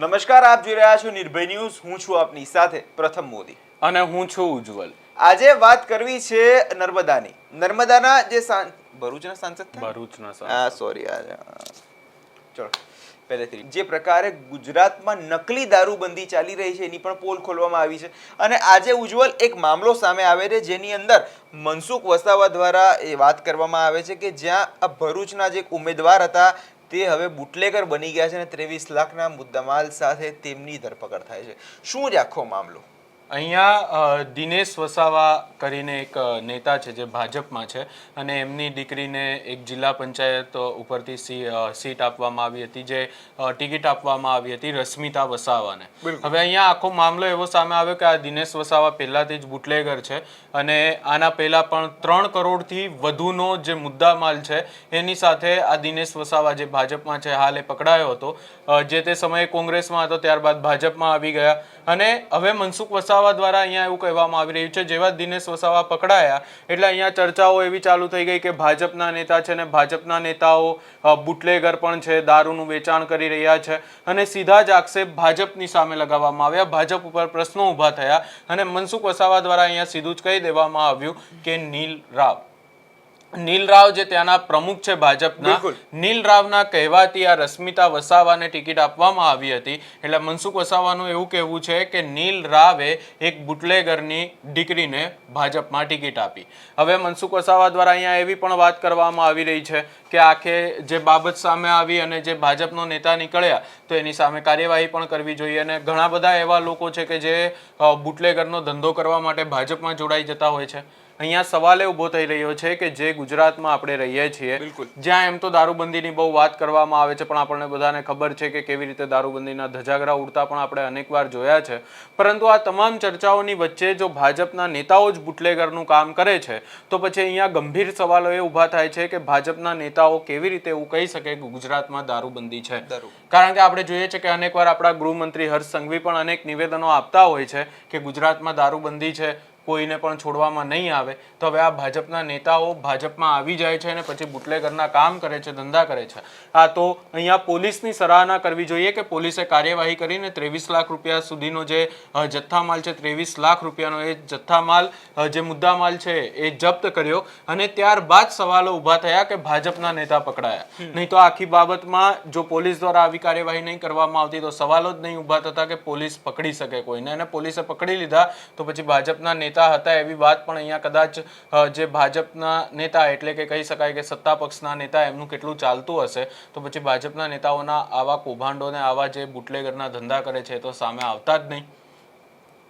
નમસ્કાર, આપ જોઈ રહ્યા છો નિર્ભય ન્યૂઝ. હું છું આપની સાથે પ્રથમ મોદી અને હું છું ઉજ્જવલ. આજે વાત કરવી છે નર્મદાની. નર્મદાના જે ભરૂચના સાંસદ સોરી ચલો પહેલેથી જે પ્રકારે ગુજરાતમાં નકલી દારૂબંધી ચાલી રહી છે એની પણ પોલ ખોલવામાં આવી છે. અને આજે ઉજ્જવલ એક મામલો સામે આવે છે જેની અંદર મનસુખ વસાવા દ્વારા એ વાત કરવામાં આવે છે કે જ્યાં આ ભરૂચના જે ઉમેદવાર હતા તે હવે બુટલેગર બની ગયા છે અને 23 લાખના મુદ્દામાલ સાથે તેમની ધરપકડ થાય છે. શું છે આખો મામલો? અહીંયા દિનેશ વસાવા કરીને એક નેતા છે જે ભાજપમાં છે અને એમની દીકરીને એક જિલ્લા પંચાયત ઉપરથી સીટ આપવામાં આવી હતી, જે ટિકિટ આપવામાં આવી હતી રશ્મિતા વસાવાને. હવે અહીંયા આખો મામલો એવો સામે આવ્યો કે આ દિનેશ વસાવા પહેલાથી જ બુટલેગર છે અને આના પહેલા પણ 3 કરોડથી વધુનો જે મુદ્દામાલ છે એની સાથે આ દિનેશ વસાવા જે ભાજપમાં છે હાલ એ પકડાયો હતો. જે તે સમયે કોંગ્રેસમાં હતો, ત્યારબાદ ભાજપમાં આવી ગયા અને હવે મનસુખ વસાવા દ્વારા અહીંયા એવું કહેવામાં આવી રહ્યું છે જેવા દિનેશ વસાવા પકડાયા એટલે અહીંયા ચર્ચાઓ એવી ચાલુ થઈ ગઈ કે ભાજપના નેતા છે ને ભાજપના નેતાઓ બુટલેગર પણ છે, દારૂનું વેચાણ કરી રહ્યા છે અને સીધા જ આક્ષેપ ભાજપની સામે લગાવવામાં આવ્યા. ભાજપ ઉપર પ્રશ્નો ઊભા થયા અને મનસુખ વસાવા દ્વારા અહીંયા સીધું જ કહી દેવામાં આવ્યું કે નીલ રાવ જે ત્યાંના પ્રમુખ છે ભાજપના, નીલ રાવના કહેવાથી આ રશ્મિતા વસાવાને ટિકિટ આપવામાં આવી હતી. એટલે મનસુખ વસાવાનું એવું કહેવું છે કે નીલ રાવે એક બુટલેગરની દીકરીને ભાજપમાં ટિકિટ આપી. હવે મનસુખ વસાવા દ્વારા અહીંયા એવી પણ વાત કરવામાં આવી રહી છે કે આખે જે બાબત સામે આવી અને જે ભાજપનો નેતા નીકળ્યા તો એની સામે કાર્યવાહી પણ કરવી જોઈએ. અને ઘણા બધા એવા લોકો છે કે જે બુટલેગરનો ધંધો કરવા માટે ભાજપમાં જોડાઈ જતા હોય છે. અહીંયા સવાલ એ ઊભો થઈ રહ્યો છે કે જે ગુજરાતમાં આપણે રહીએ છીએ જ્યાં એમ તો દારૂબંધીની બહુ વાત કરવામાં આવે છે પણ આપણને બધાને ખબર છે કે કેવી રીતે દારૂબંધીના ધજાગરા ઉડતા પણ આપણે અનેકવાર જોયા છે. પરંતુ આ તમામ ચર્ચાઓની વચ્ચે જો ભાજપના નેતાઓ જ બુટલેગરનું કામ કરે છે તો પછી અહીંયા ગંભીર સવાલો એ ઊભા થાય છે કે ભાજપના નેતાઓ કેવી રીતે એવું કહી શકે કે ગુજરાતમાં દારૂબંધી છે. કારણ કે આપણે જોઈએ છે કે અનેકવાર આપણા ગૃહમંત્રી હર્ષ સંઘવી પણ અનેક નિવેદનો આપતા હોય છે કે ગુજરાતમાં દારૂબંધી છે, કોઈને પણ છોડવામાં નહીં આવે. તો હવે આ ભાજપના નેતાઓ ભાજપમાં આવી જાય છે અને પછી બુટલેગરના કામ કરે છે, ધંધા કરે છે. આ તો અહીંયા પોલીસની સરાહના કરવી જોઈએ કે પોલીસે કાર્યવાહી કરીને 23 લાખ રૂપિયા સુધીનો જે જથ્થામાલ છે, 23 લાખ રૂપિયાનો એ જથ્થામાલ જે મુદ્દામાલ છે એ જપ્ત કર્યો અને ત્યારબાદ સવાલો ઊભા થયા કે ભાજપના નેતા પકડાયા. નહીં તો આખી બાબતમાં જો પોલીસ દ્વારા આવી કાર્યવાહી નહીં કરવામાં આવતી તો સવાલો જ નહીં ઊભા થતા કે પોલીસ પકડી શકે કોઈને. અને પોલીસે પકડી લીધા તો પછી ભાજપના નેતા હતા એવી વાત પણ અહીંયા કદાચ જે ભાજપના નેતા એટલે કે કહી શકાય કે સત્તા પક્ષના નેતા એમનું કેટલું ચાલતું હશે તો પછી ભાજપના નેતાઓના આવા કૌભાંડોને આવા જે બુટલેગરના ધંધા કરે છે તો સામે આવતા જ નહીં.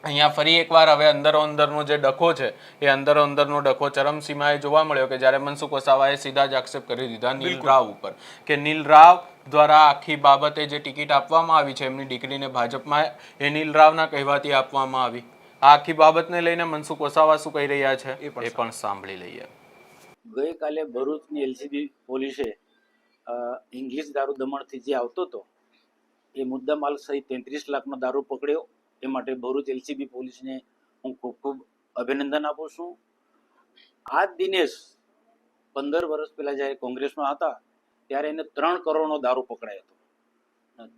અહીંયા ફરી એકવાર હવે અંદરો અંદરનો જે ડખો છે એ અંદરો અંદરનો ડખો ચરમસીમાએ જોવા મળ્યો કે જ્યારે મનસુખ વસાવાએ સીધા જ આક્ષેપ કરી દીધા નીલ રાવ ઉપર કે નીલ રાવ દ્વારા આખી બાબતે જે ટિકિટ આપવામાં આવી છે એમની દીકરીને ભાજપમાં એ નીલ રાવના કહેવાથી આપવામાં આવી. આ આખી બાબતને લઈને મનસુખ વસાવા શું કહી રહ્યા છે એ પણ સાંભળી લઈએ. ગઈકાલે ભરૂચની એલસીબી પોલીસે ઇંગ્લિશ દારૂ દમણથી જે આવતો હતો એ મુદ્દામાલ સહિત 33 લાખનો દારૂ પકડ્યો. એ માટે ભરૂચ એલસીબી પોલીસને હું ખૂબ ખૂબ અભિનંદન આપું છું. આ દિનેશ 15 વર્ષ પહેલા જ્યારે કોંગ્રેસમાં હતા ત્યારે એને 3 કરોડનો દારૂ પકડાયો હતો.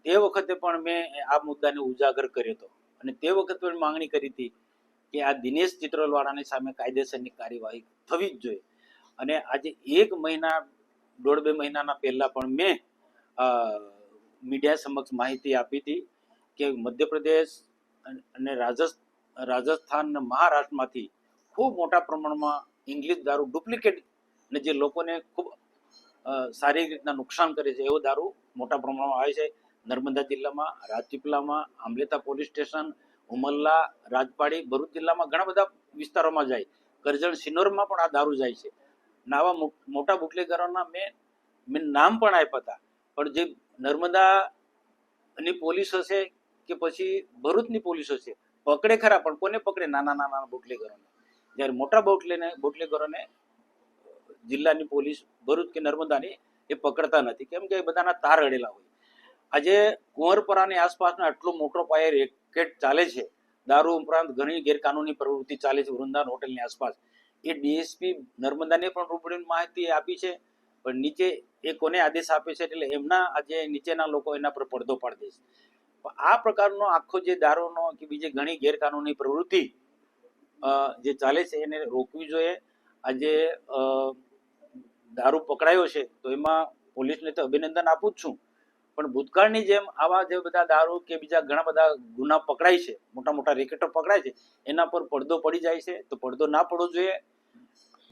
તે વખતે પણ મેં આ મુદ્દાને ઉજાગર કર્યો હતો અને તે વખતે પણ માંગણી કરી હતી કે આ દિનેશ ચિત્રોલવાળાની સામે કાયદેસરની કાર્યવાહી થવી જ જોઈએ. અને આજે 1 મહિના 1.5-2 મહિનાના પહેલા પણ મેં મીડિયા સમક્ષ માહિતી આપી હતી કે મધ્યપ્રદેશ અને રાજસ્થાન અને મહારાષ્ટ્રમાંથી ખૂબ મોટા પ્રમાણમાં ઇંગ્લિશ દારૂ ડુપ્લિકેટ અને જે લોકોને ખૂબ સારી રીતના નુકસાન કરે છે એવો દારૂ મોટા પ્રમાણમાં આવે છે. નર્મદા જિલ્લામાં, રાજપીપળામાં, આંબલેતા પોલીસ સ્ટેશન, ઉમલ્લા, રાજપાડી, ભરૂચ જિલ્લામાં ઘણા બધા વિસ્તારોમાં જાય. કરજણ સિનોરમાં પણ આ દારૂ જાય છે. આવા મોટા બુટલેગરોના મેં નામ પણ આપ્યા હતા. પણ જે નર્મદાની પોલીસ હશે કે પછી ભરૂચની પોલીસ હશે પકડે ખરા પણ કોને પકડે? નાના બુટલેગરોને. જ્યારે મોટા બુટલેગરોને જિલ્લાની પોલીસ ભરૂચ કે નર્મદાની એ પકડતા નથી, કેમ કે એ બધાના તાર અડેલા હોય. આજે કુંવરપરાની આસપાસનો આટલો મોટો પાયે રેકેટ ચાલે છે. દારૂ ઉપરાંત ઘણી ગેરકાનૂની પ્રવૃત્તિ ચાલે છે વૃંદાવન હોટલની આસપાસ. એ ડીએસપી નર્મદાને પણ રૂબરૂ માહિતી આપી છે પણ નીચે એ કોને આદેશ આપે છે એટલે એમના આજે નીચેના લોકો એના પર પડદો પાડી દે છે. પણ આ પ્રકારનો આખો જે દારૂનો કે બીજી ઘણી ગેરકાનૂની પ્રવૃત્તિ જે ચાલે છે એને રોકવી જોઈએ. આજે દારૂ પકડાયો છે તો એમાં પોલીસને તો અભિનંદન આપું જ છું, પણ ભૂતકાળની જેમ આવા જે બધા દારૂ કે બીજા ઘણા બધા ગુના પકડાય છે, મોટા મોટા રેકેટો પકડાય છે, એના પર પડદો પડી જાય છે તો પડદો ના પડવો જોઈએ.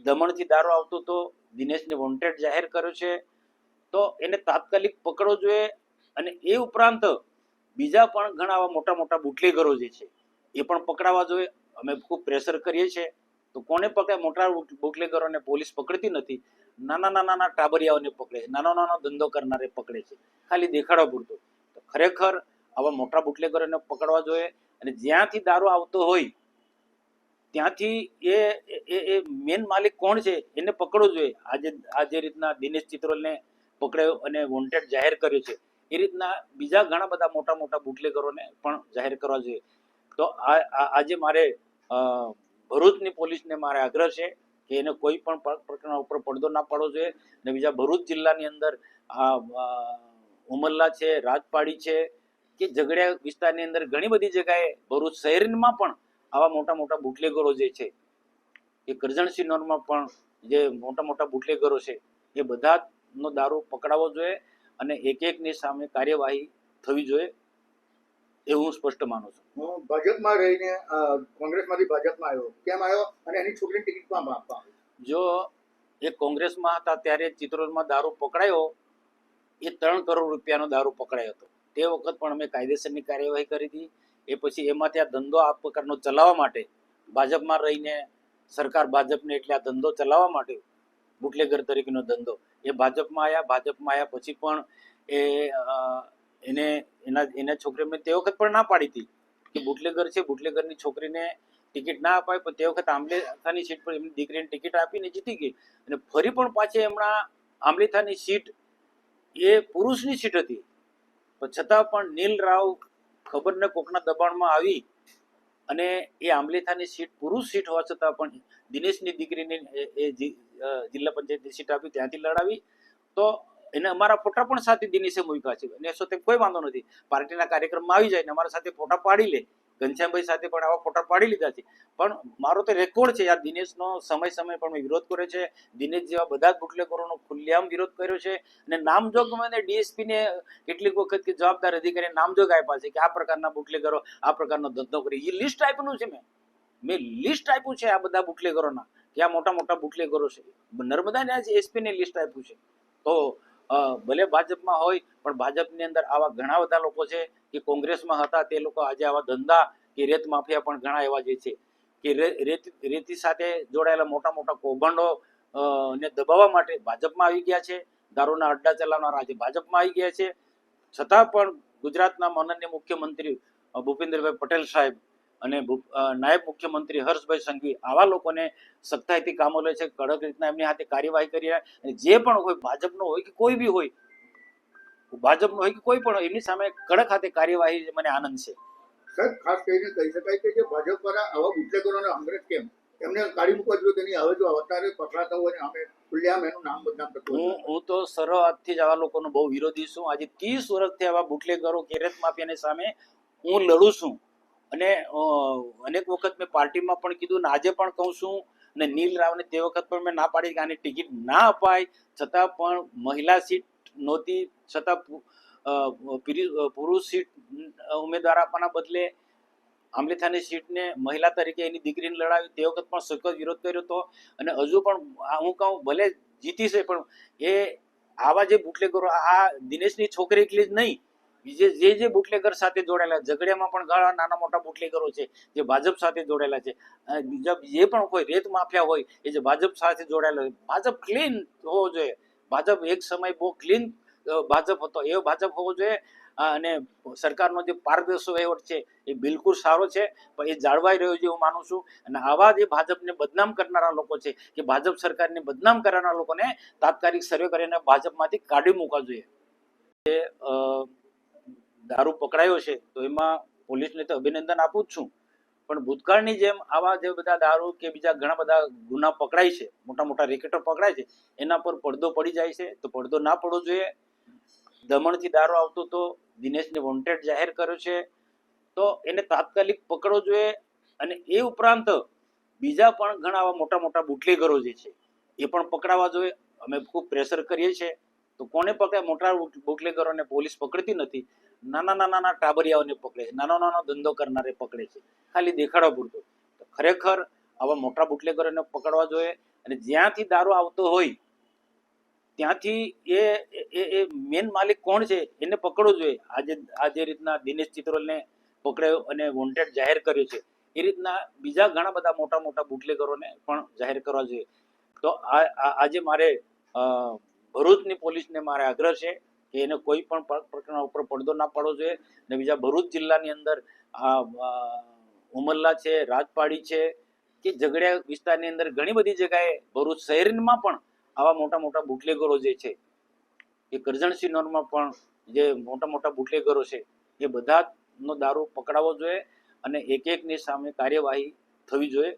દમણથી દારૂ આવતો તો દિનેશને વોન્ટેડ જાહેર કર્યો છે તો એને તાત્કાલિક પકડવો જોઈએ. અને એ ઉપરાંત બીજા પણ ઘણા આવા મોટા મોટા બુટલેગરો જે છે એ પણ પકડાવા જોઈએ. અમે ખૂબ પ્રેશર કરીએ છીએ તો કોને પકડે? મોટા બુટલેગરોને પોલીસ પકડતી નથી, નાના નાના ટાબરિયાઓને પકડે છે, નાનો નાનો ધંધો કરનારે પકડે છે, ખાલી દેખાડવા પૂરતો. તો ખરેખર આવા મોટા બુટલેગરોને પકડવા જોઈએ. અને જ્યાંથી દારૂ આવતો હોય ત્યાંથી એ મેન માલિક કોણ છે એને પકડવો જોઈએ. આ જે રીતના દિનેશ ચિત્રોલને પકડ્યો અને વોન્ટેડ જાહેર કર્યો છે એ રીતના બીજા ઘણા બધા મોટા મોટા બુટલેગરોને પણ જાહેર કરવા જોઈએ. તો આજે મારે ભરૂચની પોલીસને મારે આગ્રહ છે કે એને કોઈ પણ પ્રકારના ઉપર પડદો ના પાડવો જોઈએ. અને બીજા ભરૂચ જિલ્લાની અંદર ઉમરલા છે, રાજપાડી છે કે ઝઘડિયા વિસ્તારની અંદર ઘણી બધી જગ્યાએ ભરૂચ શહેરમાં પણ આવા મોટા મોટા બુટલેગરો જે છે એ કરજણ સિનોરમાં પણ જે મોટા મોટા બુટલેગરો છે એ બધાનો દારૂ પકડાવવો જોઈએ અને એક એકની સામે કાર્યવાહી થવી જોઈએ એવું હું સ્પષ્ટ માનું છું. હું ભાજપમાં રહીને કોંગ્રેસમાંથી ભાજપમાં આવ્યો, કેમ આવ્યો અને એની છોકરીને ટિકિટ પણ આપવા? જો એ કોંગ્રેસમાં હતા ત્યારે ચિત્રોલમાં દારૂ પકડાયો એ 3 કરોડ રૂપિયાનો દારૂ પકડાયો હતો. તે વખત પણ અમે કાયદેસરની કાર્યવાહી કરી હતી. એ પછી એમાંથી આ ધંધો આ પ્રકારનો ચલાવવા માટે ભાજપમાં રહીને સરકાર ભાજપને એટલે આ ધંધો ચલાવવા માટે બુટલેગર તરીકેનો ધંધો એ ભાજપમાં આવ્યા પછી પણ એના છોકરીને તે વખત પણ ના પાડી હતી કે બુટલેગર છે, બુટલેગરની છોકરીને ટિકિટ ના અપાય. પણ તે વખત આંબલીથાની સીટ પર એમની દીકરીને ટિકિટ આપીને જીતી ગઈ. અને ફરી પણ પાછી હમણાં આંબલીથાની સીટ એ પુરુષની સીટ હતી પણ છતાં પણ નીલ રાવ ખબર ને કોકના દબાણમાં આવી અને એ આંબલીથાની સીટ પુરુષ સીટ હોવા છતાં પણ દિનેશની દીકરીને એ જિલ્લા પંચાયતની સીટ આપી, ત્યાંથી લડાવી. તો એને અમારા ફોટા પણ સાથે દિનેશે મૂક્યા છે અને સાથે કોઈ વાંધો નથી. પાર્ટીના કાર્યક્રમમાં આવી જાય ને અમારા સાથે ફોટા પાડી લે. ઘનશ્યામભાઈ સાથે પણ આવા ફોટા પાડી લીધા છે. પણ મારો તો રેકોર્ડ છે આ દિનેશનો, સમય પણ મેં વિરોધ કર્યો છે. દિનેશ જેવા બધા જ બુટલેગરોનો ખુલ્લેઆમ વિરોધ કર્યો છે. અને નામજોગ મને ડીએસપીને કેટલીક વખત કે જવાબદાર અધિકારીએ નામજોગ આપ્યા છે કે આ પ્રકારના બુટલેગરો આ પ્રકારનો ધંધો કરી. એ લિસ્ટ આપ્યું છે, મેં લિસ્ટ આપ્યું છે આ બધા બુટલેગરોના કે આ મોટા મોટા બુટલેગરો છે. નર્મદાને આજે એસપીને લિસ્ટ આપ્યું છે. તો ભલે ભાજપમાં હોય પણ ભાજપની અંદર આવા ઘણા બધા લોકો છે કે કોંગ્રેસમાં હતા તે લોકો આજે આવા ધંધા કે રેત માફિયા પણ ઘણા એવા જે છે કે રેતી સાથે જોડાયેલા મોટા મોટા કૌભાંડો ને દબાવવા માટે ભાજપમાં આવી ગયા છે. દારૂના અડ્ડા ચલાવનારા આજે ભાજપમાં આવી ગયા છે. છતાં પણ ગુજરાતના માનનીય મુખ્યમંત્રી ભૂપેન્દ્રભાઈ પટેલ સાહેબ અને નાયબ મુખ્યમંત્રી હર્ષભાઈ સંઘવી આવા લોકોને સખ્તાઈથી કામો લે છે, કડક રીતના એમની હાથે કાર્યવાહી કરી રહ્યા. અને જે પણ હોય ભાજપનો હોય કે કોઈ બી હોય, ભાજપનો હોય કે કોઈ પણ હોય, એમની સામે કડક હાથે કાર્યવાહી મને આનંદ છે. સર, ખાસ કરીને કહી શકાય કે જે ભાજપ દ્વારા આવા બુટલેગરોને અંગ્રેજ કેમ એમને કાઢી મૂકવા જોઈએ તેની હવે જો અવતારે પકડાતા હોય ને અમે ખુલ્લેઆમ એનું નામ બદનામ થતું હોય. હું તો શરૂઆતથી જ આવા લોકોનો બહુ વિરોધી છું. આજે 30 વર્ષથી આવા બુટલેગરો કે રેત માફિયાની સામે હું લડું છું. અને અનેક વખત મેં પાર્ટીમાં પણ કીધું ને આજે પણ કહું છું. અને નીલ રાવને તે વખત પણ મેં ના પાડી કે આની ટિકિટ ના અપાય, છતાં પણ મહિલા સીટ નહોતી છતાં પુરુષ સીટ ઉમેદવાર આપવાના બદલે આંબલીથાની સીટને મહિલા તરીકે એની દીકરીને લડાવી. તે વખત પણ સખત વિરોધ કર્યો હતો. અને હજુ પણ હું કહું ભલે જીતી છે પણ એ આવા જે બુટલેગરો આ દિનેશની છોકરી એટલી જ નહીં, જે બુટલેગર સાથે જોડાયેલા ઝઘડિયામાં પણ ઘણા નાના મોટા બુટલેગરો છે જે ભાજપ સાથે જોડાયેલા છે. બીજા જે પણ કોઈ રેત માફિયા હોય એ જે ભાજપ સાથે જોડાયેલા હોય. ભાજપ ક્લીન હોવો જોઈએ. ભાજપ એક સમય બહુ ક્લીન ભાજપ હતો, એવો ભાજપ હોવો જોઈએ. અને સરકારનો જે પારદર્શક વહીવટ છે એ બિલકુલ સારો છે પણ એ જાળવાઈ રહ્યો છે હું માનું છું. અને આવા જે ભાજપને બદનામ કરનારા લોકો છે કે ભાજપ સરકારને બદનામ કરનારા લોકોને તાત્કાલિક સર્વે કરીને ભાજપમાંથી કાઢી મૂકવા જોઈએ. દારૂ પકડાયો છે તો એમાં પોલીસને તો અભિનંદન આપું જ છું, પણ ભૂતકાળની જેમ આવા જે બધા દારૂ કે બીજા ઘણા બધા ગુના પકડાય છે, મોટા મોટા રેકેટો પકડાય છે, એના પર પડદો પડી જાય છે તો પડદો ના પડવો જોઈએ. દમણથી દારૂ આવતો તો દિનેશને વોન્ટેડ જાહેર કર્યો છે, તો એને તાત્કાલિક પકડવો જોઈએ. અને એ ઉપરાંત બીજા પણ ઘણા આવા મોટા મોટા બુટલેગરો જે છે એ પણ પકડાવા જોઈએ. અમે ખૂબ પ્રેશર કરીએ છીએ. તો કોને પકડે? મોટા બુટલેગરોને પોલીસ પકડતી નથી, નાના નાના ટાબરિયાઓને પકડે છે, નાનો નાનો ધંધો કરનારે પકડે છે, ખાલી દેખાડવા પૂરતો. તો ખરેખર આવા મોટા બુટલેગરોને પકડવા જોઈએ. અને જ્યાંથી દારૂ આવતો હોય ત્યાંથી એ મેન માલિક કોણ છે એને પકડવો જોઈએ. આ જે રીતના દિનેશ ચિત્રોલને પકડ્યો અને વોન્ટેડ જાહેર કર્યો છે, એ રીતના બીજા ઘણા બધા મોટા મોટા બુટલેગરોને પણ જાહેર કરવા જોઈએ. તો આજે મારે ભરૂચની પોલીસને મારે આગ્રહ છે કે એને કોઈ પણ પ્રકારના ઉપર પડદો ના પાડવો જોઈએ. અને બીજા ભરૂચ જિલ્લાની અંદર ઉમરલા છે, રાજપાડી છે કે ઝઘડિયા વિસ્તારની અંદર ઘણી બધી જગ્યાએ ભરૂચ શહેરમાં પણ આવા મોટા મોટા બુટલેગરો જે છે, એ કરજણસિંહ નોરમાં પણ જે મોટા મોટા બુટલેગરો છે એ બધાનો દારૂ પકડાવવો જોઈએ અને એક એકની સામે કાર્યવાહી થવી જોઈએ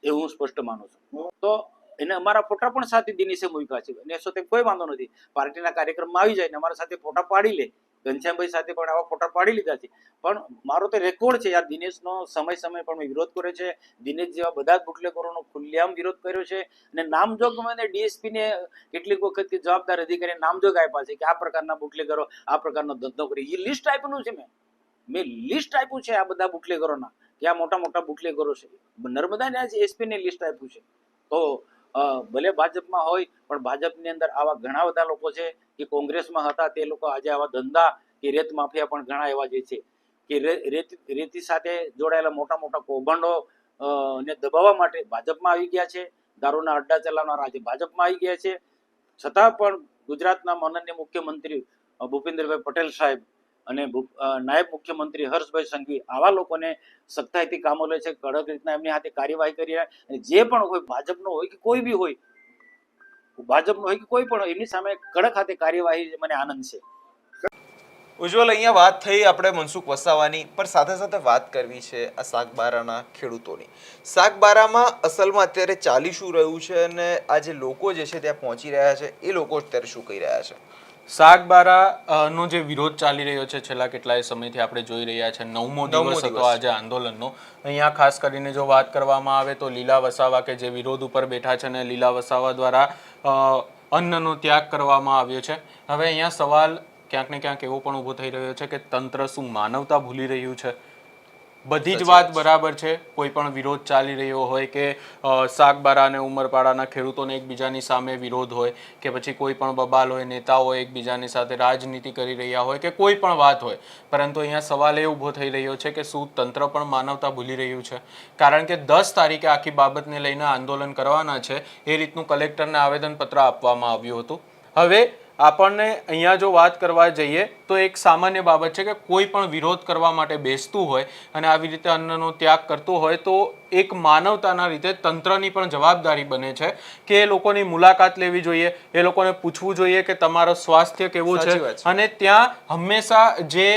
એવું હું સ્પષ્ટ માનું છું. તો એને અમારા ફોટા પણ સાથે દિનેશે મૂક્યા છે અને સાથે કોઈ વાંધો નથી. પાર્ટીના કાર્યક્રમમાં આવી જાય ને અમારા સાથે ફોટા પાડી લે. ઘનશ્યામભાઈ સાથે પણ આવા ફોટા પાડી લીધા છે. પણ મારો તો રેકોર્ડ છે યાર, દિનેશનો સમય પણ મેં વિરોધ કર્યો છે. દિનેશ જેવા બધા જ બુટલેગરોનો ખુલ્લેઆમ વિરોધ કર્યો છે. અને નામજોગ મને ડીએસપી ને કેટલીક વખત જવાબદાર અધિકારી નામજોગ આપ્યા છે કે આ પ્રકારના બુટલેગરો આ પ્રકારનો ધંધો કરી. એ લિસ્ટ આપ્યું છે, મેં લિસ્ટ આપ્યું છે આ બધા બુટલેગરોના કે આ મોટા મોટા બુટલેગરો છે. નર્મદાના જ એસપી ને લિસ્ટ આપ્યું છે. તો ભલે ભાજપમાં હોય પણ ભાજપની અંદર આવા ઘણા બધા લોકો છે કે કોંગ્રેસમાં હતા તે લોકો આજે આવા ધંધા કે રેત માફિયા પણ ઘણા એવા જે છે કે રેતી સાથે જોડાયેલા મોટા મોટા કૌભાંડો ને દબાવવા માટે ભાજપમાં આવી ગયા છે. દારૂના અડ્ડા ચલાવનારા આજે ભાજપમાં આવી ગયા છે. છતાં પણ ગુજરાતના માનનીય મુખ્યમંત્રી ભૂપેન્દ્રભાઈ પટેલ સાહેબ અને નાયબ મુખ્યમંત્રી હર્ષભાઈ સંઘવી આવા લોકોને સખ્તાઈથી કામો લે છે, કડક રીતના એમની હાથે કાર્યવાહી કરી રહ્યા. અને જે પણ હોય ભાજપનો હોય કે કોઈ બી હોય, ભાજપનો હોય કે કોઈ પણ હોય, એમની સામે કડક હાથે કાર્યવાહી મને આનંદ છે. ઉજ્જવલ, અહીંયા વાત થઈ આપણે મનસુખ વસાવાની, પણ સાથે સાથે વાત કરવી છે આ સાગબારાના ખેડૂતોની. સાગબારામાં અસલમાં અત્યારે ચાલી શું રહ્યું છે અને આ જે લોકો જે છે ત્યાં પહોંચી રહ્યા છે એ લોકો અત્યારે શું કહી રહ્યા છે? સાગબારા નો જે વિરોધ ચાલી રહ્યો છે છેલ્લા કેટલાય સમયથી આપણે જોઈ રહ્યા છે. 9મો દિવસ હતો આજે આંદોલનનો. અહીંયા ખાસ કરીને જો વાત કરવામાં આવે તો લીલા વસાવા કે જે વિરોધ ઉપર બેઠા છે ને લીલા વસાવા દ્વારા અન્નનો ત્યાગ કરવામાં આવ્યો છે. હવે અહીંયા સવાલ ક્યાંક ને ક્યાંક એવો પણ ઊભો થઈ રહ્યો છે કે તંત્ર શું માનવતા ભૂલી રહ્યું છે? બધી જ વાત બરાબર છે, કોઈ પણ વિરોધ ચાલી રહ્યો હોય કે સાગબારા અને ઉમરપાડાના ખેડૂતોને એકબીજાની સામે વિરોધ હોય કે પછી કોઈ પણ બબાલ હોય, નેતાઓ એકબીજાની સાથે રાજનીતિ કરી રહ્યા હોય કે કોઈ પણ વાત હોય, પરંતુ અહીંયા સવાલ એ ઊભો થઈ રહ્યો છે કે શું તંત્ર પણ માનવતા ભૂલી રહ્યું છે? કારણ કે 10 તારીખે આખી બાબતને લઈને આંદોલન કરવાના છે એ રીતનું કલેક્ટરને આવેદનપત્ર આપવામાં આવ્યું હતું. હવે આપણને અહીંયા જો વાત કરવા જઈએ તો એક સામાન્ય બાબત છે કે કોઈ પણ વિરોધ કરવા માટે બેસતું હોય અને આવી રીતે અન્નનો ત્યાગ કરતું હોય તો એક માનવતાના રીતે તંત્રની પણ જવાબદારી બને છે કે એ લોકોની મુલાકાત લેવી જોઈએ, એ લોકોને પૂછવું જોઈએ કે તમારું સ્વાસ્થ્ય કેવું છે. અને ત્યાં હંમેશા જે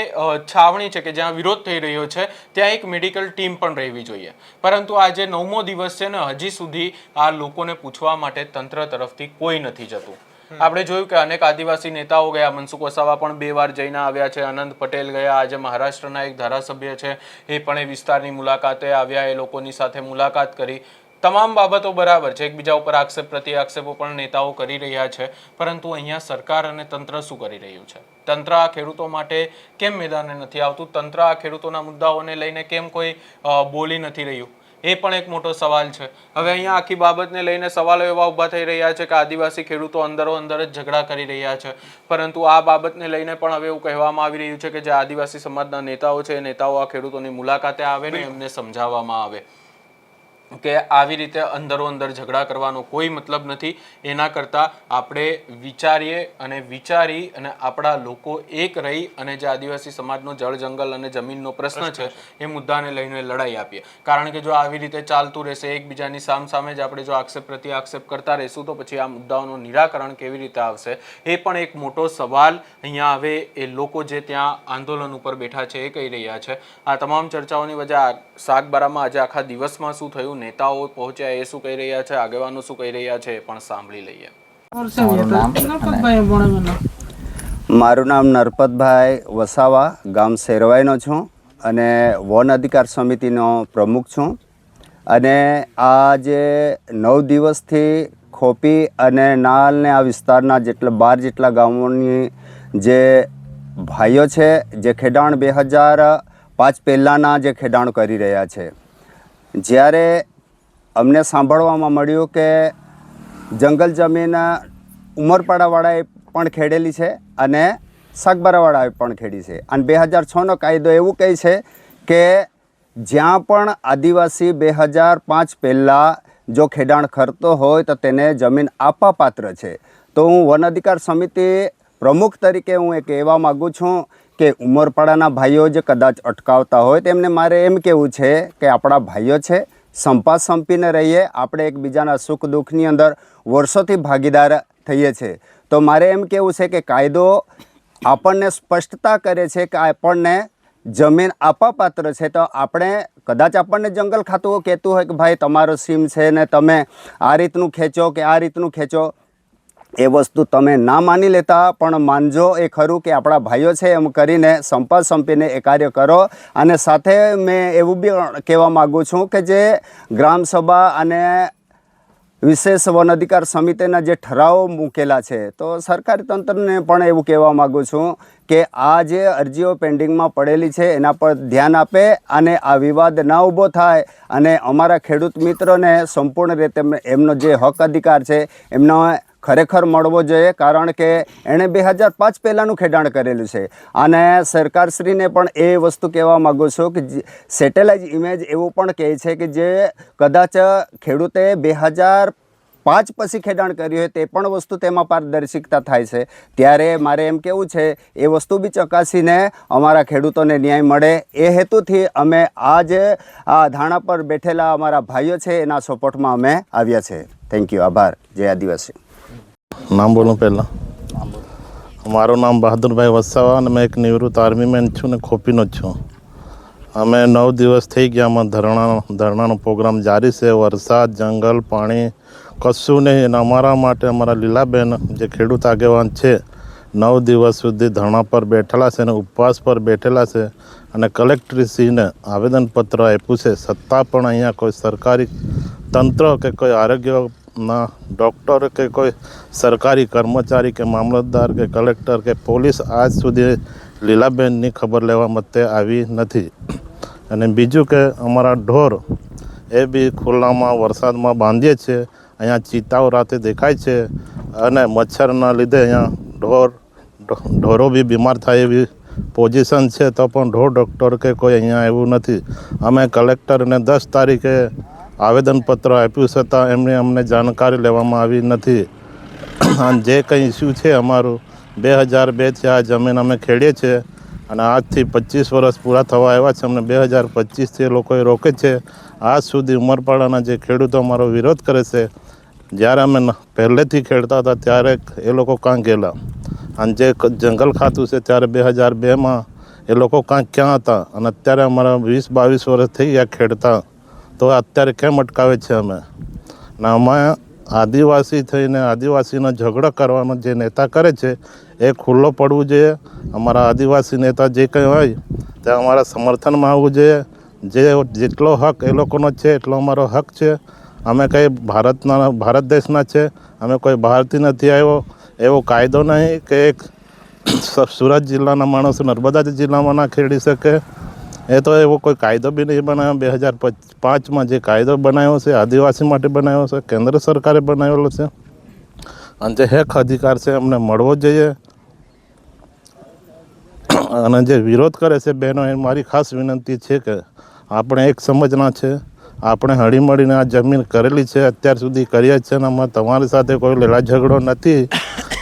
છાવણી છે કે જ્યાં વિરોધ થઈ રહ્યો છે ત્યાં એક મેડિકલ ટીમ પણ રહેવી જોઈએ. પરંતુ આજે 9મો દિવસ છે ને હજી સુધી આ લોકોને પૂછવા માટે તંત્ર તરફથી કોઈ નથી જતું. આપણે જોયું કે અનેક આદિવાસી નેતાઓ ગયા, મનસુખ વસાવા પણ 2 વાર જઈને આવ્યા છે, આનંદ પટેલ ગયા, આજે મહારાષ્ટ્રના એક ધારાસભ્ય છે એ પણ એ વિસ્તારની મુલાકાતે આવ્યા, એ લોકોની સાથે મુલાકાત કરી. તમામ બાબતો બરાબર છે, એકબીજા ઉપર આક્ષેપ પ્રતિ આક્ષેપો પણ નેતાઓ કરી રહ્યા છે. પરંતુ અહીંયા સરકાર અને તંત્ર શું કરી રહ્યું છે? તંત્ર આ ખેડૂતો માટે કેમ મેદાને નથી આવતું? તંત્ર આ ખેડૂતોના મુદ્દાઓને લઈને કેમ કોઈ બોલી નથી રહ્યું? એ પણ એક મોટો સવાલ છે. હવે અહીંયા આખી બાબતને લઈને સવાલો એવા ઊભા થઈ રહ્યા છે કે આદિવાસી ખેડૂતો અંદરો અંદર જ ઝઘડા કરી રહ્યા છે. પરંતુ આ બાબતને લઈને પણ હવે એવું કહેવામાં આવી રહ્યું છે કે જે આદિવાસી સમાજના નેતાઓ છે એ નેતાઓ આ ખેડૂતોની મુલાકાતે આવે ને એમને સમજાવવામાં આવે કે આવી રીતે અંદરો અંદર ઝઘડા કરવાનો કોઈ મતલબ નથી. એના કરતાં આપણે વિચારી અને આપણા લોકો એક રહી અને જે આદિવાસી સમાજનો જળ જંગલ અને જમીનનો પ્રશ્ન છે એ મુદ્દાને લઈને લડાઈ આપીએ. કારણ કે જો આવી રીતે ચાલતું રહેશે, એકબીજાની સામે જ આપણે જો આક્ષેપ પ્રતિ આક્ષેપ કરતા રહીશું તો પછી આ મુદ્દાઓનું નિરાકરણ કેવી રીતે આવશે? એ પણ એક મોટો સવાલ અહીંયા હવે એ લોકો જે ત્યાં આંદોલન ઉપર બેઠા છે એ કહી રહ્યા છે. આ તમામ ચર્ચાઓની વચ્ચે સાગબારામાં આજે આખા દિવસમાં શું થયું, નેતાઓ પહોંચ્યા એ શું કહી રહ્યા છે, આગેવાનો શું કહી રહ્યા છે એ પણ સાંભળી લઈએ. મારું નામ નરપતભાઈ વસાવા, ગામ શેરવાઈનો છું અને વન અધિકાર સમિતિનો પ્રમુખ છું. અને આ જે 9 દિવસથી ખોપી અને નાલ ને આ વિસ્તારના જેટલા 12 જેટલા ગામોની જે ભાઈઓ છે જે ખેડાણ 2005 પહેલાંના જે ખેડાણ કરી રહ્યા છે, જ્યારે અમને સાંભળવામાં મળ્યું કે જંગલ જમીન ઉમરપાડાવાળાએ પણ ખેડેલી છે અને સાગબારાવાળાએ પણ ખેડી છે. અને 2006નો કાયદો એવું કહે છે કે જ્યાં પણ આદિવાસી 2005 પહેલાં જો ખેડાણ કરતો હોય તો તેને જમીન આપવાપાત્ર છે. તો હું વન અધિકાર સમિતિ પ્રમુખ તરીકે હું એ કહેવા માગું છું કે ઉમરપાડાના ભાઈઓ જે કદાચ અટકાવતા હોય તેમને મારે એમ કહેવું છે કે આપણા ભાઈઓ છે, સંપા સંપીને રહીએ. આપણે એકબીજાના સુખ દુઃખની અંદર વર્ષોથી ભાગીદાર થઈએ છીએ. તો મારે એમ કહેવું છે કે કાયદો આપણને સ્પષ્ટતા કરે છે કે આપણને જમીન આપવાપાત્ર છે. તો આપણે કદાચ આપણને જંગલ ખાતું કહેતું હોય કે ભાઈ તમારો સીમ છે ને તમે આ રીતનું ખેંચો કે આ રીતનું ખેંચો, એ વસ્તુ તમે ના માની લેતા પણ માનજો એ ખરું કે આપણા ભાઈઓ છે એમ કરીને સંપા સંપીને એ કાર્ય કરો. અને સાથે મેં એવું બી કહેવા માગું છું કે જે ગ્રામસભા અને વિશેષ વન અધિકાર સમિતિના જે ઠરાવો મૂકેલા છે, તો સરકારી તંત્રને પણ એવું કહેવા માગું છું કે આ જે અરજીઓ પેન્ડિંગમાં પડેલી છે એના પર ધ્યાન આપે અને આ વિવાદ ના ઊભો થાય અને અમારા ખેડૂત મિત્રોને સંપૂર્ણ રીતે એમનો જે હક અધિકાર છે એમનો ખરેખર મળવો જોઈએ. કારણ કે એણે 2005 પહેલાંનું ખેડાણ કરેલું છે. અને સરકારશ્રીને પણ એ વસ્તુ કહેવા માગું છું કે સેટેલાઇટ ઇમેજ એવું પણ કહે છે કે જે કદાચ ખેડૂતે 2005 પછી ખેડાણ કર્યું હોય તે પણ વસ્તુ તેમાં પારદર્શિકતા થાય છે. ત્યારે મારે એમ કહેવું છે એ વસ્તુ બી ચકાસીને અમારા ખેડૂતોને ન્યાય મળે એ હેતુથી અમે આ ધારણા પર બેઠેલા અમારા ભાઈઓ છે એના સપોર્ટમાં અમે આવ્યા છે. Thank you. આભાર. જય આદિવાસી. નામ બોલું પહેલાં? મારું નામ બહાદુરભાઈ વસાવા અને મેં એક નિવૃત્ત આર્મીમેન છું ને ખોપીનો જ છું. અમે 9 દિવસ થઈ ગયા. આમાં ધરણાનો પ્રોગ્રામ જારી છે. વરસાદ, જંગલ, પાણી કશું નહીં. અને અમારા માટે અમારા લીલાબેન જે ખેડૂત આગેવાન છે 9 દિવસ સુધી ધરણા પર બેઠેલા છે અને ઉપવાસ પર બેઠેલા છે. અને કલેક્ટરશ્રીને આવેદનપત્ર આપ્યું છે. છતાં પણ અહીંયા કોઈ સરકારી તંત્ર કે કોઈ આરોગ્યના ડૉક્ટર કે કોઈ સરકારી કર્મચારી કે મામલતદાર કે કલેક્ટર કે પોલીસ આજ સુધી લીલાબેનની ખબર લેવા માટે આવી નથી. અને બીજું કે અમારા ઢોર એ બી ખુલ્લામાં વરસાદમાં બાંધીએ છીએ. અહીંયા ચિત્તાઓ રાતે દેખાય છે અને મચ્છરના લીધે અહીંયા ઢોરો બી બીમાર થાય એવી પોઝિશન છે. તો પણ ઢોર ડૉક્ટર કે કોઈ અહીંયા એવું નથી. અમે કલેક્ટરને 10 તારીખે આવેદનપત્ર આપ્યું છતાં એમની અમને જાણકારી લેવામાં આવી નથી. અને જે કંઈ ઇસ્યુ છે અમારું 2002થી આ જમીન અમે ખેડીએ છીએ અને આજથી 25 વર્ષ પૂરા થવા આવ્યા છે. અમને 2025થી એ લોકોએ રોકે છે. આજ સુધી ઉમરપાડાના જે ખેડૂતો અમારો વિરોધ કરે છે. જ્યારે અમે પહેલેથી ખેડતા હતા ત્યારે એ લોકો કાં ગયેલા. અને જે જંગલ ખાતું છે ત્યારે 2002માં એ લોકો ક્યાં હતા. અને અત્યારે અમારા 20-22 વર્ષ થઈ ગયા ખેડતા, તો અત્યારે કેમ અટકાવે છે અમે? ને અમે આદિવાસી થઈને આદિવાસીનો ઝઘડો કરવાનો જે નેતા કરે છે એ ખુલ્લો પડવું જોઈએ. અમારા આદિવાસી નેતા જે કંઈ હોય તે અમારા સમર્થનમાં આવવું જોઈએ. જેટલો હક એ લોકોનો છે એટલો અમારો હક છે. અમે કંઈ ભારત દેશના છે, અમે કોઈ બહારથી નથી આવ્યો. એવો કાયદો નહીં કે એક સુરત જિલ્લાના માણસો નર્મદા જિલ્લામાં ના ખેડી શકે. એ તો એવો કોઈ કાયદો બી નહીં બનાવ્યો. 2005માં જે કાયદો બનાવ્યો છે આદિવાસી માટે બનાવ્યો છે, કેન્દ્ર સરકારે બનાવેલો છે. અને જે હક અધિકાર છે અમને મળવો જોઈએ. અને જે વિરોધ કરે છે બહેનો, એ મારી ખાસ વિનંતી છે કે આપણે એક સમજના છે. આપણે હળીમળીને આ જમીન કરેલી છે, અત્યાર સુધી કરીએ છીએ અને અમે તમારી સાથે કોઈ લડાઈ ઝઘડો નથી.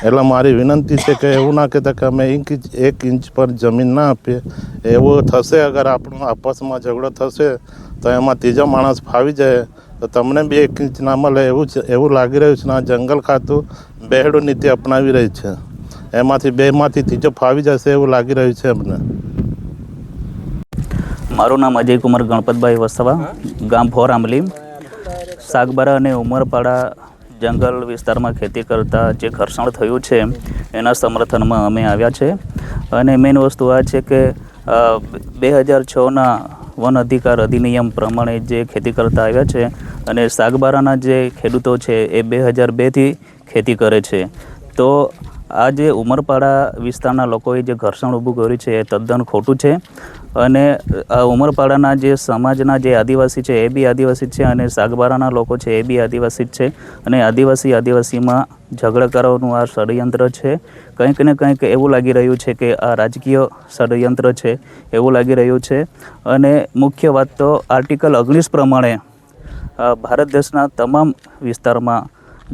એટલે મારી વિનંતી છે કે એવું ના કહેતા કે અમે 1 ઇંચ પર જમીન ના આપીએ. એવું થશે અગર આપણો આપસમાં ઝઘડો થશે તો એમાં ત્રીજો માણસ ફાવી જાય તો તમને બી 1 ઇંચ ના મળે એવું લાગી રહ્યું છે. આ જંગલ ખાતું બેહડું નીતિ અપનાવી રહી છે. એમાંથી બેમાંથી ત્રીજો ફાવી જશે એવું લાગી રહ્યું છે અમને. મારું નામ અજય કુમાર ગણપતભાઈ વસાવા, ગામ ફોર આંબલી. સાગબારા અને ઉમરપાડા જંગલ વિસ્તારમાં ખેતી કરતા જે ઘર્ષણ થયું છે એના સમર્થનમાં અમે આવ્યા છે. અને મેઇન વસ્તુ આ છે કે 2006ના વન અધિકાર અધિનિયમ પ્રમાણે જે ખેતી કરતા આવ્યા છે અને સાગબારાના જે ખેડૂતો છે એ 2002થી ખેતી કરે છે. તો આ જે ઉમરપાડા વિસ્તારના લોકોએ જે ઘર્ષણ ઊભું કર્યું છે એ તદ્દન ખોટું છે. અને આ ઉમરપાડાના જે સમાજના જે આદિવાસી છે એ બી આદિવાસી છે અને સાગબારાના લોકો છે એ બી આદિવાસી જ છે. અને આદિવાસીમાં ઝઘડા કરવાનું આ ષડયંત્ર છે. કંઈક ને કંઈક એવું લાગી રહ્યું છે કે આ રાજકીય ષડયંત્ર છે એવું લાગી રહ્યું છે. અને મુખ્ય વાત તો આર્ટિકલ 19 પ્રમાણે ભારત દેશના તમામ વિસ્તારમાં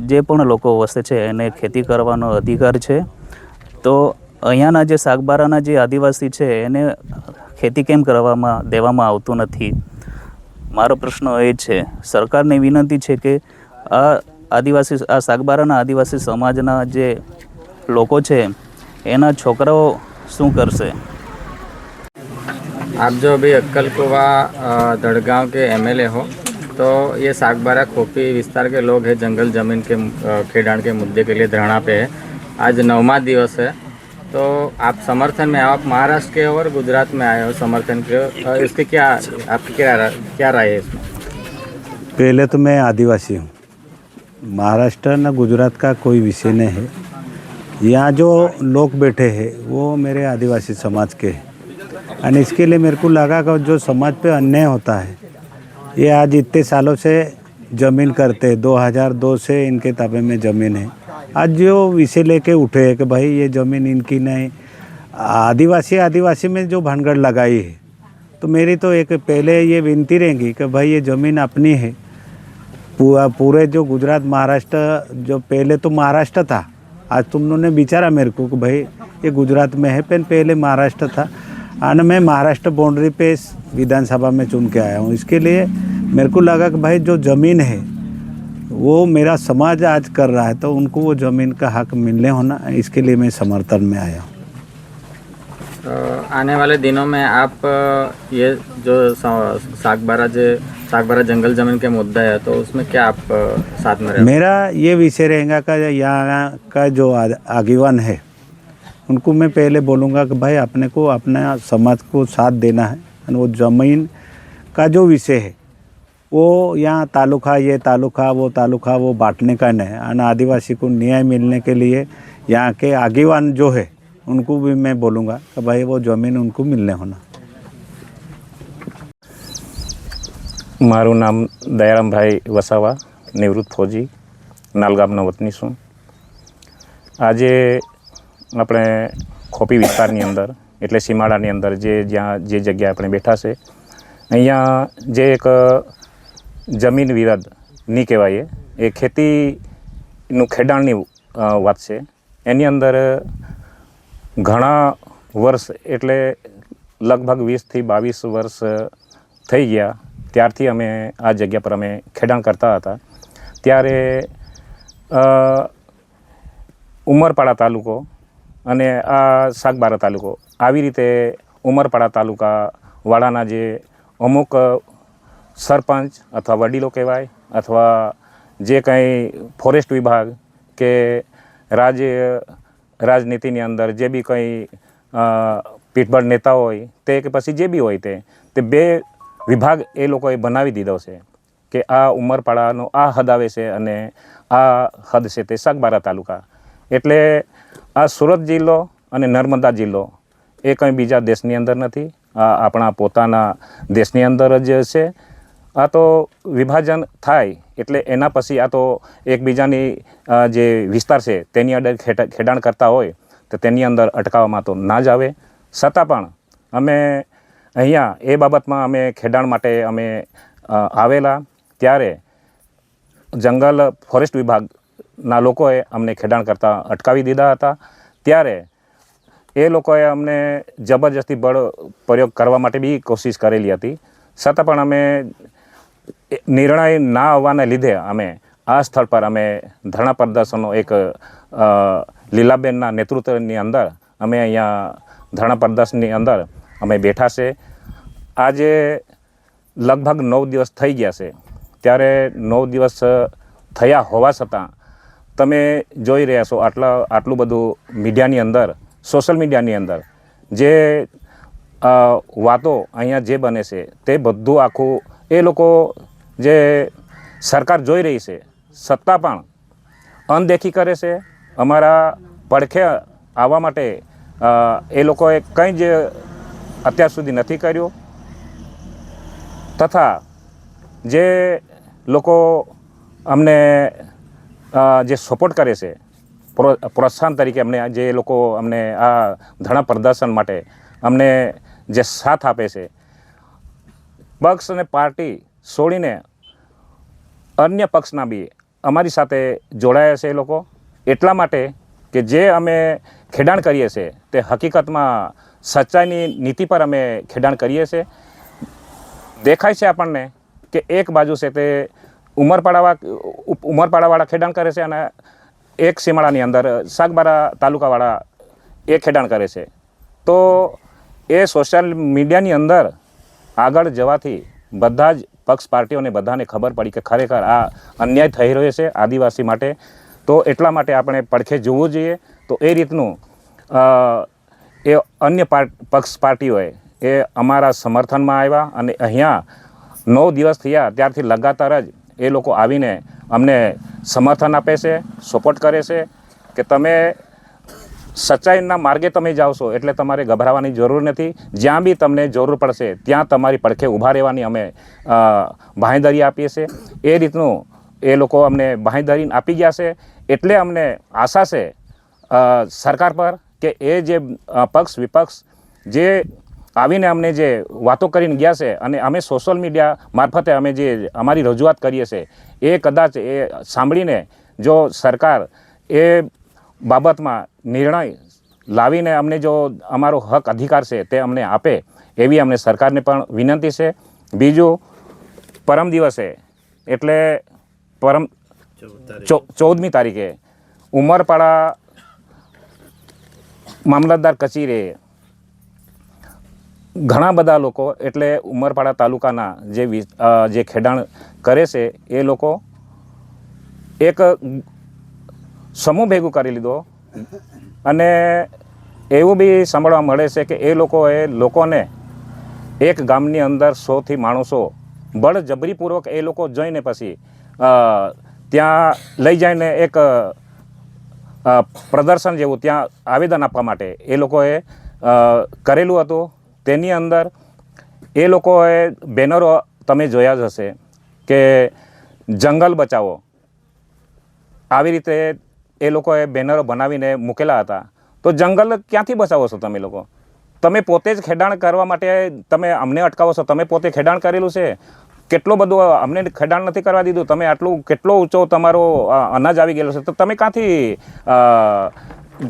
જે પણ લોકો વસે છે એને ખેતી કરવાનો અધિકાર છે. તો અહીંયાના જે સાગબારાના જે આદિવાસી છે એને ખેતી કેમ કરવામાં દેવામાં આવતું નથી? મારો પ્રશ્ન એ છે, સરકારને વિનંતી છે કે આ સાગબારાના આદિવાસી સમાજના જે લોકો છે એના છોકરાઓ શું કરશે? आप जो अभी अक्कल कुआ दड़गांव के एमएलए हो, तो ये सागबारा खोपी विस्तार के लोग हैं, जंगल ज़मीन के खेडान के मुद्दे के लिए धरना पे है. आज 9वां दिवस है. तो आप समर्थन में आप महाराष्ट्र के और गुजरात में आए हो समर्थन के, इसके आपकी क्या राय है इसमें? पहले तो मैं आदिवासी हूँ. महाराष्ट्र न गुजरात का कोई विषय नहीं है. यहाँ जो लोग बैठे हैं वो मेरे आदिवासी समाज के हैं. और इसके लिए मेरे को लगा कि जो समाज पे अन्याय होता है, ये आज इतने सालों से ज़मीन करते, 2002 से इनके ताबे में ज़मीन है. आज जो विषय लेके उठे हैं कि भाई ये ज़मीन इनकी नहीं, आदिवासी में जो भानगढ़ लगाई है, तो मेरी तो एक पहले ये विनती रहेगी कि भाई ये ज़मीन अपनी है. पूरे जो गुजरात महाराष्ट्र, जो पहले तो महाराष्ट्र था, आज तुम लोगों ने विचारा मेरे को कि भाई ये गुजरात में है, पहले महाराष्ट्र था. और मैं महाराष्ट्र बाउंड्री पे विधानसभा में चुन के आया हूँ. इसके लिए मेरे को लगा कि भाई जो ज़मीन है वो मेरा समाज आज कर रहा है, तो उनको वो ज़मीन का हक मिलने होना, इसके लिए मैं समर्थन में आया हूँ. आने वाले दिनों में आप ये जो सागबारा जंगल ज़मीन के मुद्दा है, तो उसमें क्या आप साथ में रहेंगे? मेरा ये विषय रहेगा कि यहाँ का जो आगेवान है उनको मैं पहले बोलूँगा कि भाई अपने को अपना समाज को साथ देना है. और वो ज़मीन का जो विषय है वो यहाँ तालुका वो बांटने का नहीं है. और आदिवासी को न्याय मिलने के लिए यहाँ के आगेवान जो है उनको भी मैं बोलूँगा कि भाई वो ज़मीन उनको मिलने होना. મારું નામ દયારામભાઈ વસાવા, નિવૃત્ત ફૌજી, નાલગામનો વતની છું. આજે આપણે ખોપી વિસ્તારની અંદર એટલે સીમાડાની અંદર જ્યાં જે જગ્યાએ આપણે બેઠા છે, અહીંયા જે એક જમીન વિવાદ નહીં કહેવાય, એ ખેતીનું ખેડાણની વાત છે. એની અંદર ઘણા વર્ષ એટલે લગભગ 20થી 22 વર્ષ થઈ ગયા ત્યારથી અમે આ જગ્યા પર અમે ખેડાણ કરતા હતા. ત્યારે ઉમરપાડા તાલુકો અને આ સાગબારા તાલુકો આવી રીતે ઉમરપાડા તાલુકાવાળાના જે અમુક સરપંચ અથવા વડીલો કહેવાય અથવા જે કંઈ ફોરેસ્ટ વિભાગ કે રાજનીતિની અંદર જે બી કંઈ પીઠબળ નેતા હોય તે કે પછી જે બી હોય તે બે વિભાગ એ લોકોએ બનાવી દીધો છે કે આ ઉમરપાડાનો આ હદ આવે છે અને આ હદ છે તે સાગબારા તાલુકા. એટલે આ સુરત જિલ્લો અને નર્મદા જિલ્લો એ કંઈ બીજા દેશની અંદર નથી, આ આપણા પોતાના દેશની અંદર જ છે. આ તો વિભાજન થાય એટલે એના પછી આ તો એકબીજાની જે વિસ્તાર છે તેની અંદર ખેડાણ કરતા હોય તો તેની અંદર અટકાવવામાં તો ના જ આવે. છતાં પણ અમે અહીંયા એ બાબતમાં અમે ખેડાણ માટે અમે આવેલા ત્યારે જંગલ ફોરેસ્ટ વિભાગના લોકોએ અમને ખેડાણ કરતાં અટકાવી દીધા હતા. ત્યારે એ લોકોએ અમને જબરજસ્તી બળ પ્રયોગ કરવા માટે બી કોશિશ કરેલી હતી. છતાં પણ અમે નિર્ણય ના આવવાને લીધે અમે આ સ્થળ પર અમે ધરણા પ્રદર્શનનો એક લીલાબેનના નેતૃત્વની અંદર અમે અહીંયા ધરણા પ્રદર્શનની અંદર અમે બેઠા છે. આજે લગભગ 9 દિવસ થઈ ગયા છે. ત્યારે 9 દિવસ થયા હોવા છતાં તમે જોઈ રહ્યા છો આટલું બધું મીડિયાની અંદર, સોશિયલ મીડિયાની અંદર જે વાતો અહીંયા જે બને છે તે બધું આખું એ લોકો જે સરકાર જોઈ રહી છે, સત્તા પણ અનદેખી કરે છે. અમારા પડખે આવવા માટે એ લોકોએ કંઈ જ અત્યાર સુધી નથી કર્યું, તથા જે લોકો અમને જે સપોર્ટ કરે છે, પ્રોત્સાહન તરીકે અમને જે લોકો અમને આ ધરણા પ્રદર્શન માટે અમને જે સાથ આપે છે, પક્ષ અને પાર્ટી છોડીને અન્ય પક્ષના બી અમારી સાથે જોડાયા છે એ લોકો, એટલા માટે કે જે અમે ખેડાણ કરીએ છીએ તે હકીકતમાં સચ્ચાઈની નીતિ પર અમે ખેડાણ કરીએ છીએ. દેખાય છે આપણને કે એક બાજુ છે તે ઉમરપાડાવાળા ખેડાણ કરે છે અને એક સીમાડાની અંદર સાગબારા તાલુકાવાળા એ ખેડાણ કરે છે. તો એ સોશિયલ મીડિયાની અંદર આગળ જવાથી બધા જ પક્ષ પાર્ટીઓને બધાને ખબર પડી કે ખરેખર આ અન્યાય થઈ રહ્યો છે આદિવાસી માટે. તો એટલા માટે આપણે પડખે જોવું જોઈએ. તો એ રીતનું એ અન્ય પક્ષ પાર્ટીઓએ એ અમારા સમર્થનમાં આવ્યા અને અહીંયા 9 દિવસ થયા ત્યારથી લગાતાર જ એ લોકો આવીને અમને સમર્થન આપે છે, સપોર્ટ કરે છે કે તમે સચ્ચાઈના માર્ગે તમે જાઓ છો એટલે તમારે ગભરાવાની જરૂર નથી. જ્યાં બી તમને જરૂર પડશે ત્યાં તમારી પડખે ઊભા રહેવાની અમે બાંહેધરી આપીએ છીએ. એ રીતનું એ લોકો અમને બાંહેધરી આપી ગયા છે. એટલે અમને આશા છે સરકાર પર કે એ જે પક્ષ વિપક્ષ જે આવીને અમને જે વાતો કરીને ગયા છે અને અમે સોશિયલ મીડિયા મારફતે અમે જે અમારી રજૂઆત કરીએ છીએ એ કદાચ એ સાંભળીને જો સરકાર એ બાબતમાં નિર્ણય લાવીને અમને જો અમારો હક અધિકાર છે તે અમને આપે એવી અમને સરકારને પણ વિનંતી છે. બીજું પરમ દિવસે એટલે 14મી તારીખે ઉમરપાડા મામલતદાર કચેરીએ ઘણા બધા લોકો એટલે ઉમરપાડા તાલુકાના જે ખેડાણ કરે છે એ લોકો એક સમૂહ ભેગું કરી લીધો અને એવું બી સાંભળવા મળે છે કે એ લોકોને એક ગામની અંદર 100થી માણસો બળજબરીપૂર્વક એ લોકો જઈને પછી ત્યાં લઈ જઈને એક પ્રદર્શન જેવું ત્યાં આવેદન આપવા માટે એ લોકોએ કરેલું હતું. તેની અંદર એ લોકોએ બેનરો તમે જોયા જ હશે કે જંગલ બચાવો, આવી રીતે એ લોકોએ બેનરો બનાવીને મૂકેલા હતા. તો જંગલ ક્યાંથી બચાવો છો તમે લોકો? તમે પોતે જ ખેડાણ કરવા માટે તમે અમને અટકાવો છો. તમે પોતે ખેડાણ કરેલું છે, કેટલો બધો અમને ખેડાણ નથી કરવા દીધું. તમે આટલું કેટલો ઊંચો તમારો અનાજ આવી ગયેલો છે તો તમે ક્યાંથી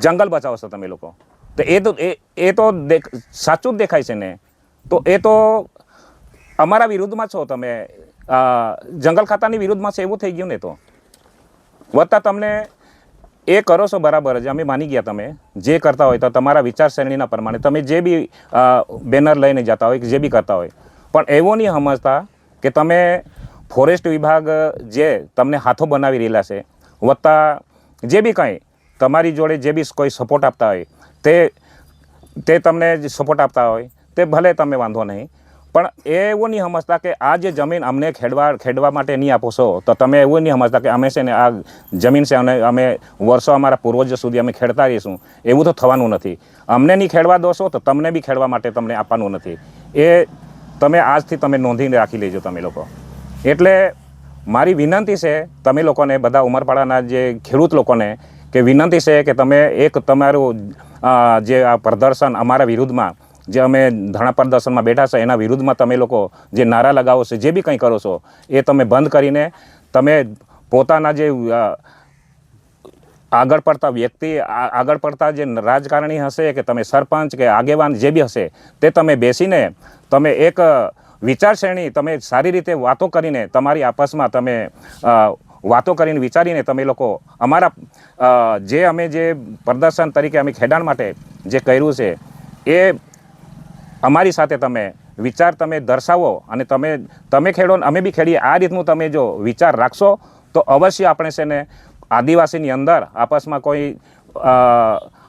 જંગલ બચાવો છો તમે લોકો? તો એ તો સાચું જ દેખાય છે ને. તો એ તો અમારા વિરુદ્ધમાં છો તમે, જંગલ ખાતાની વિરુદ્ધમાં છે એવું થઈ ગયું ને. તો વત્તા તમને એ કરો છો બરાબર જ, અમે માની ગયા. તમે જે કરતા હોય તો તમારા વિચારસરણીના પ્રમાણે તમે જે બી બેનર લઈને જતા હોય કે જે બી કરતા હોય, પણ એવું નહીં સમજતા કે તમે ફોરેસ્ટ વિભાગ જે તમને હાથો બનાવી રહેલા છે, વત્તા જે બી કંઈ તમારી જોડે જે બી કોઈ સપોર્ટ આપતા હોય તે તમને સપોર્ટ આપતા હોય તે ભલે તમે વાંધો નહીં, પણ એવું નહીં સમજતા કે આ જે જમીન અમને ખેડવા માટે નહીં આપો છો તો તમે એવું નહીં સમજતા કે અમે છે ને આ જમીન છે અને અમે વર્ષો અમારા પૂર્વજો સુધી અમે ખેડતા રહીશું. એવું તો થવાનું નથી. અમને નહીં ખેડવા દોશો તો તમને બી ખેડવા માટે તમને આપવાનું નથી. એ તમે આજથી તમે નોંધીને રાખી લેજો તમે લોકો. એટલે મારી વિનંતી છે તમે લોકોને, બધા ઉમરપાડાના જે ખેડૂત લોકોને કે વિનંતી છે કે તમે એક તમારું જે આ પ્રદર્શન અમારા વિરુદ્ધમાં જે અમે ધરણા પ્રદર્શનમાં બેઠા છે એના વિરુદ્ધમાં તમે લોકો જે નારા લગાવો છો, જે બી કંઈ કરો છો એ તમે બંધ કરીને તમે પોતાના જે આગળ પડતા વ્યક્તિ, આગળ પડતા જે રાજકારણી હશે કે તમે સરપંચ કે આગેવાન જે બી હશે તે તમે બેસીને તમે એક વિચારસરણી તમે સારી રીતે વાતો કરીને તમારી આપસમાં તમે વાતો કરીને વિચારીને તમે લોકો અમારા જે અમે જે પ્રદર્શન તરીકે અમે ખેડાણ માટે જે કર્યું છે એ અમારી સાથે તમે વિચાર તમે દર્શાવો અને તમે ખેડો ને અમે બી ખેડીએ. આ રીતનું તમે જો વિચાર રાખશો તો અવશ્ય આપણે છે ને આદિવાસીની અંદર આપસમાં કોઈ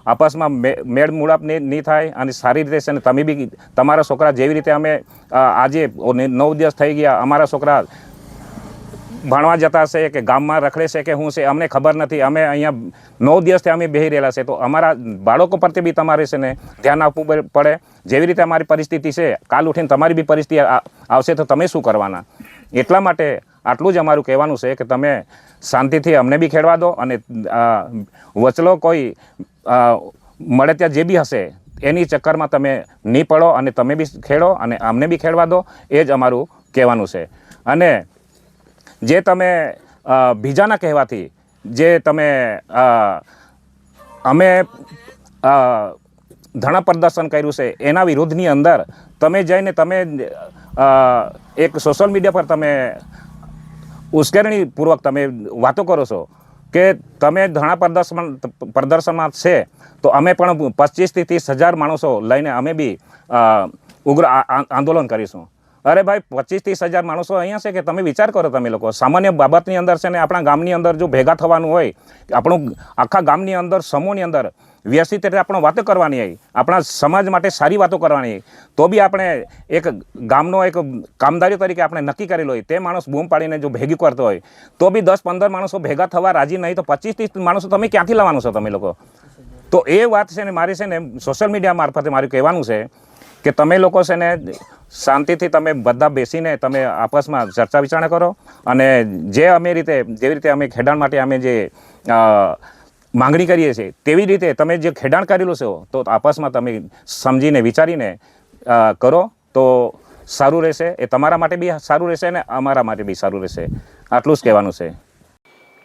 આપસમાં મેળ મુળાપ નહીં થાય અને સારી રીતે છે ને તમે બી તમારા છોકરા જેવી રીતે અમે આજે 9 દિવસ થઈ ગયા અમારા છોકરા ભણવા જતા છે કે ગામમાં રખડે છે કે શું છે અમને ખબર નથી. અમે અહીંયા 9 દિવસથી અમે બેસી રહેલા છે. તો અમારા બાળકો પ્રત્યે બી તમારે છે ને ધ્યાન આપવું પડે. જેવી રીતે અમારી પરિસ્થિતિ છે કાલ ઉઠીને તમારી બી પરિસ્થિતિ આવશે તો તમે શું કરવાના. એટલા માટે આટલું જ અમારું કહેવાનું છે કે તમે શાંતિથી અમને બી ખેડવા દો અને વચલો કોઈ મળે ત્યાં જે બી હશે એની ચક્કરમાં તમે નહીં પડો અને તમે બી ખેડો અને અમને બી ખેડવા દો. એ જ અમારું કહેવાનું છે. અને જે તમે બીજાના કહેવાથી જે તમે અમે ધરણા પ્રદર્શન કર્યું છે એના વિરુદ્ધની અંદર તમે જઈને તમે એક સોશિયલ મીડિયા પર તમે ઉશ્કેરણીપૂર્વક તમે વાતો કરો છો કે તમે ધરણા પ્રદર્શનમાં છે તો અમે પણ 25,000 થી 30,000 માણસો લઈને અમે બી ઉગ્ર આંદોલન કરીશું. અરે ભાઈ 25,000 થી 30,000 માણસો અહીંયા છે કે તમે વિચાર કરો. તમે લોકો સામાન્ય બાબતની અંદર છે ને આપણા ગામની અંદર જો ભેગા થવાનું હોય આપણું આખા ગામની અંદર સમૂહની અંદર વ્યવસ્થિત રીતે આપણે વાતો કરવાની હોય આપણા સમાજ માટે સારી વાતો કરવાની હોય તો બી આપણે એક ગામનો એક કામદારી તરીકે આપણે નક્કી કરેલો હોય તે માણસ બૂમ પાડીને જો ભેગી કરતો હોય તો બી 10-15 માણસો ભેગા થવા રાજી નહીં તો 25-30 માણસો તમે ક્યાંથી લાવવાનું છો તમે લોકો. તો એ વાત છે ને મારી છે ને સોશિયલ મીડિયા મારફતે મારું કહેવાનું છે કે તમે લોકો છે ને શાંતિથી તમે બધા બેસીને તમે આપસમાં ચર્ચા વિચારણા કરો અને જેવી રીતે અમે ખેડાણ માટે અમે જે માંગણી કરીએ છીએ તેવી રીતે તમે જે ખેડાણ કરેલું છે તો આપસમાં તમે સમજીને વિચારીને કરો તો સારું રહેશે. એ તમારા માટે બી સારું રહેશે અને અમારા માટે બી સારું રહેશે. આટલું જ કહેવાનું છે.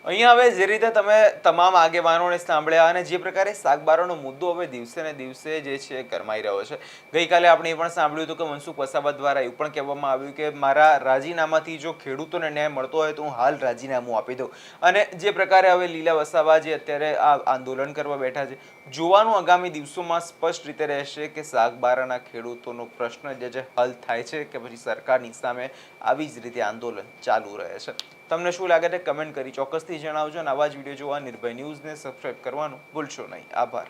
અહીંયા હવે જે રીતે તમે તમામ આગેવાનોને સાંભળ્યા અને જે પ્રકારે શાકબારોનો મુદ્દો હવે દિવસે ને દિવસે જે છે ગરમાઈ રહ્યો છે. ગઈકાલે આપણે એ પણ સાંભળ્યું હતું કે મનસુખ વસાવા દ્વારા એવું પણ કહેવામાં આવ્યું કે મારા રાજીનામાથી જો ખેડૂતોને ન્યાય મળતો હોય તો હું હાલ રાજીનામું આપી દઉં. અને જે પ્રકારે હવે લીલા વસાવા જે અત્યારે આ આંદોલન કરવા બેઠા છે જોવાનું આગામી દિવસોમાં સ્પષ્ટ રીતે રહેશે કે શાકબારાના ખેડૂતોનો પ્રશ્ન જે હલ થાય છે કે પછી સરકારની સામે આવી જ રીતે આંદોલન ચાલુ રહે છે. તમને શું લાગે છે કમેન્ટ કરી ચોક્કસથી જણાવજો અને આવા જ વિડીયો જોવા નિર્ભય ન્યૂઝને સબસ્ક્રાઇબ કરવાનું ભૂલશો નહીં. આભાર.